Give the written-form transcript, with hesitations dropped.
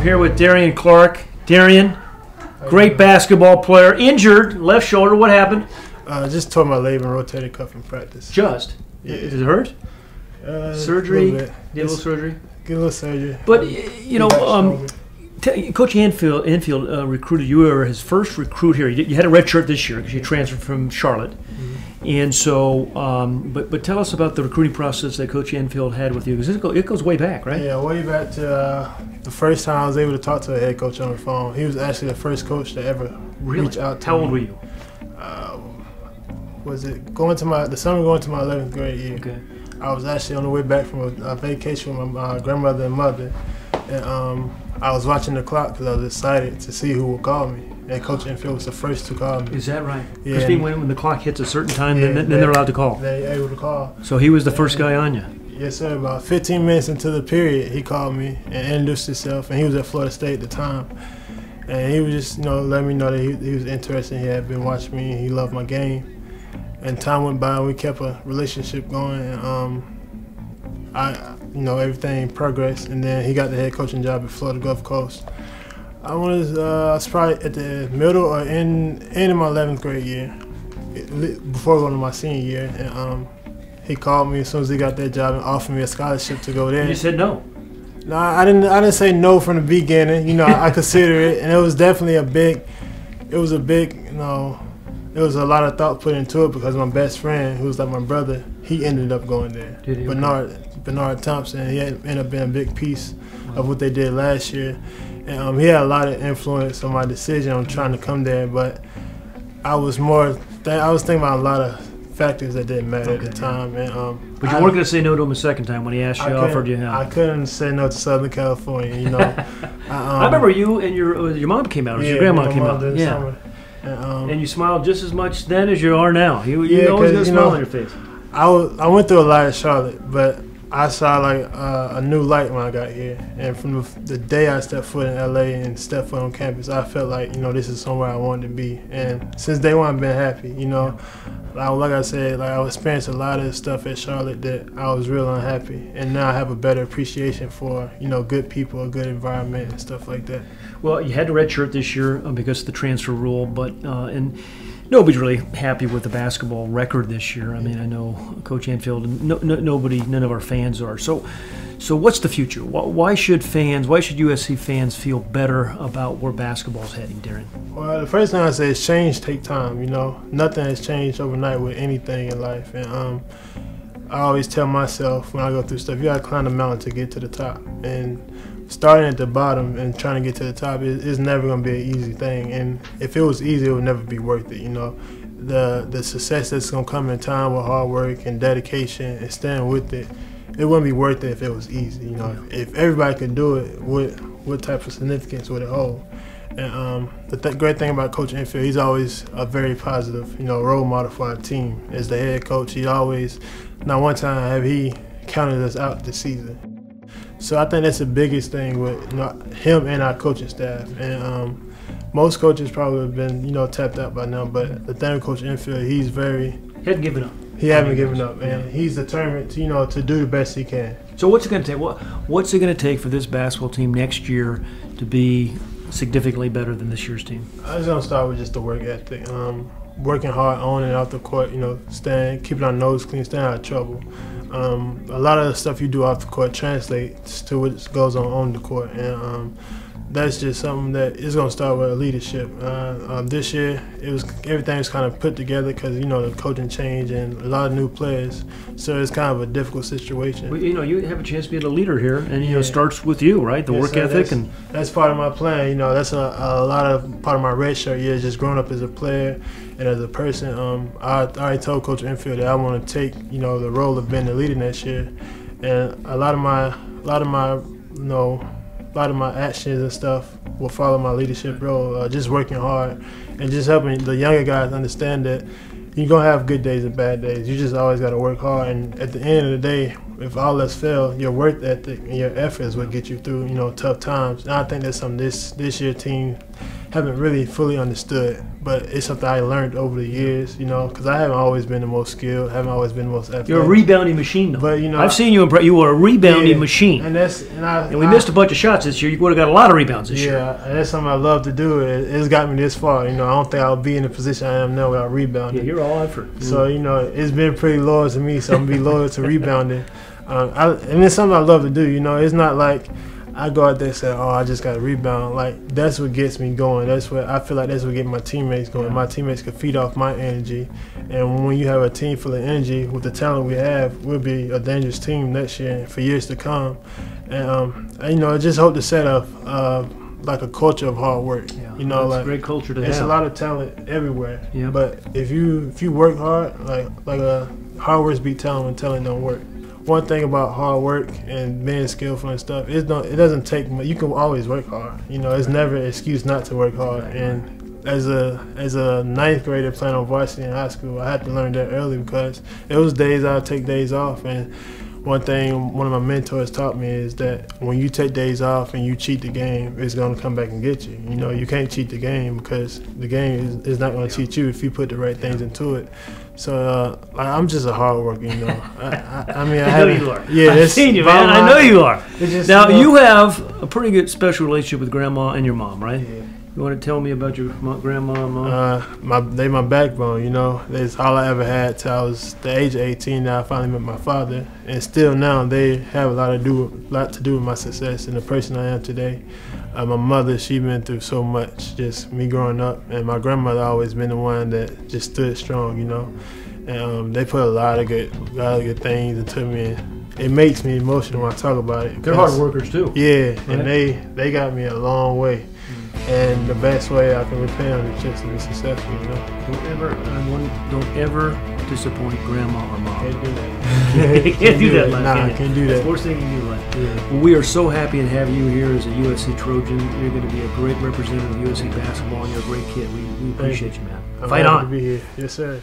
here with Darion Clark. Darion, great basketball player, injured, left shoulder. What happened? Just tore my labrum and rotator cuff in practice. Just? Yeah. Does it hurt? Surgery? Did a little surgery? Get a little surgery. But, you know, Coach Enfield recruited you. You were his first recruit here. You had a red shirt this year because you transferred from Charlotte. And so, but tell us about the recruiting process that Coach Enfield had with you, because it goes way back, right? Yeah, way back to the first time I was able to talk to a head coach on the phone. He was actually the first coach to ever reach out to me. How old were you? Was it the summer going to my 11th grade year? Okay. I was actually on the way back from a vacation with my grandmother and mother, and I was watching the clock because I was excited to see who would call me. And Coach Enfield was the first to call me. Is that right? Yeah. Because when the clock hits a certain time, then they're allowed to call. They're able to call. So he was the first guy on you. Yes, sir. About 15 minutes into the period, he called me and introduced himself. And he was at Florida State at the time. And he was just, letting me know that he was interested. He had been watching me and he loved my game. And time went by and we kept a relationship going. And everything progressed. And then he got the head coaching job at Florida Gulf Coast. I was probably at the middle or end of my 11th grade year, before going to my senior year, and he called me as soon as he got that job and offered me a scholarship to go there. And you said no? No, I didn't say no from the beginning. I consider it, and it was definitely it was a lot of thought put into it because my best friend, who was like my brother, he ended up going there. Did he? Bernard Thompson, he ended up being a big piece of what they did last year. And he had a lot of influence on my decision on trying to come there, but I was thinking about a lot of factors that didn't matter at the time. And but you weren't going to say no to him a second time when he asked you, offered you him. I couldn't say no to Southern California. I remember you and your mom came out, or your grandma came out. Yeah. And you smiled just as much then as you are now. You always got a smile on your face. I went through a lot in Charlotte, but I saw like a new light when I got here, and from the day I stepped foot in LA and stepped foot on campus, I felt like this is somewhere I wanted to be. And since day one, I've been happy. Like I said, I experienced a lot of stuff at Charlotte that I was real unhappy, and now I have a better appreciation for good people, a good environment, and stuff like that. Well, you had the red shirt this year because of the transfer rule, but and nobody's really happy with the basketball record this year. I mean, I know Coach Enfield and none of our fans are. So what's the future? Why should USC fans feel better about where basketball's heading, Darion? Well, the first thing I say is change take time. Nothing has changed overnight with anything in life, and I always tell myself when I go through stuff, you gotta climb the mountain to get to the top. And starting at the bottom and trying to get to the top is never going to be an easy thing. And if it was easy, it would never be worth it. The success that's going to come in time with hard work and dedication and staying with it, it wouldn't be worth it if it was easy. If everybody could do it, what type of significance would it hold? And the great thing about Coach Enfield, he's always a very positive, role model for our team. As the head coach, he always, not one time have he counted us out this season. So I think that's the biggest thing with him and our coaching staff. And most coaches probably have been tapped out by now. But the thing with Coach Enfield, he's very he hadn't given up. He hasn't given up, and he's determined to do the best he can. So what's it going to take? What's it going to take for this basketball team next year to be significantly better than this year's team? I was going to start with just the work ethic. Working hard on and off the court, keeping our nose clean, staying out of trouble. A lot of the stuff you do off the court translates to what goes on the court, and that's just something that is going to start with leadership. This year, everything was kind of put together because the coaching change and a lot of new players, so it's kind of a difficult situation. Well, you have a chance to be a leader here, and it starts with you, right? The work ethic, and that's part of my plan. That's a lot of part of my red shirt year, just growing up as a player and as a person. I already told Coach Enfield that I want to take the role of being the leader next year, and a lot of my actions and stuff will follow my leadership role. Just working hard and just helping the younger guys understand that you're gonna have good days and bad days. You just always gotta work hard, and at the end of the day, if all else fails, your work ethic and your effort is what get you through tough times. And I think that's something this year team haven't really fully understood. But it's something I learned over the years, you know, because I haven't always been the most skilled, haven't always been the most athletic. You're a rebounding machine, though. But, you know, I've seen you. You are a rebounding machine. And We missed a bunch of shots this year. You would have got a lot of rebounds this year. Yeah, and that's something I love to do. It's got me this far. You know, I don't think I'll be in the position I am now without rebounding. Yeah, you're all effort. So, you know, it's been pretty loyal to me, so I'm going to be loyal to rebounding. And it's something I love to do. You know, it's not like I go out there and say, oh, I just got to rebound. Like, that's what gets me going. That's what I feel like that's what gets my teammates going. My teammates can feed off my energy. And when you have a team full of energy with the talent we have, we'll be a dangerous team next year and for years to come. And, you know, I just hope to set up like a culture of hard work. Yeah, you know, that's like a great culture to have. There's a lot of talent everywhere. Yeah. But if you work hard, hard work beat talent when talent don't work. One thing about hard work and being skillful and stuff, it doesn't take much. You can always work hard. You know, it's never an excuse not to work hard. And as a ninth grader playing on varsity in high school, I had to learn that early because it was days I would take days off. And one thing one of my mentors taught me is that when you take days off and you cheat the game, it's going to come back and get you. You know, you can't cheat the game because the game is not going to cheat you if you put the right things into it. So I'm just a hard worker, you know. I mean, I know you are. Yeah, I've seen you, man. I know you are. Just, now, you have a pretty good special relationship with Grandma and your mom, right? Yeah. You want to tell me about your grandma and mom? They my backbone, you know. That's all I ever had till I was the age of 18. Now I finally met my father, and still now they have a lot to do with my success and the person I am today. My mother, she been through so much, just me growing up, and my grandmother always been the one that just stood strong, you know. And they put a lot of good things into me. And it makes me emotional when I talk about it. They're hard workers too. Yeah, right? And they got me a long way. And the best way I can repay them is just to be successful, you know. Don't ever disappoint Grandma or Mom. Can't do that. Can't do that, Nah, I can't do that. That's the worst thing you can do, like. Yeah. Well, we are so happy to have you here as a USC Trojan. You're going to be a great representative of USC basketball, and you're a great kid. We appreciate you, man. I'm Fight happy on. to be here. Yes, sir.